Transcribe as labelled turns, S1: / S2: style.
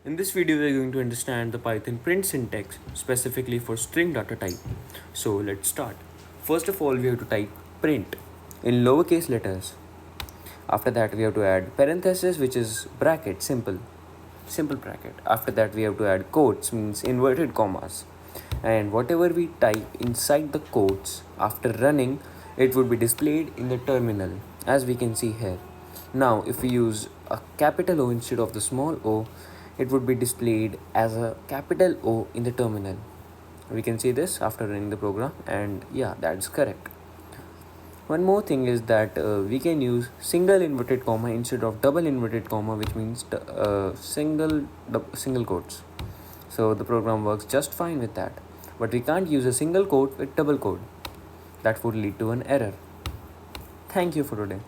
S1: In this video, we are going to understand the Python print syntax specifically for string data type. So let's start. First of all, we have to type print in lowercase letters. After that, we have to add parenthesis, which is bracket, simple bracket. After that, we have to add quotes, means inverted commas. And whatever we type inside the quotes after running, it would be displayed in the terminal, as we can see here. Now, if we use a capital O instead of the small o, it would be displayed as a capital O in the terminal. We can see this after running the program, and yeah, that's correct. One more thing is that we can use single inverted comma instead of double inverted comma, which means single quotes. So the program works just fine with that. But we can't use a single quote with double quote. That would lead to an error. Thank you for today.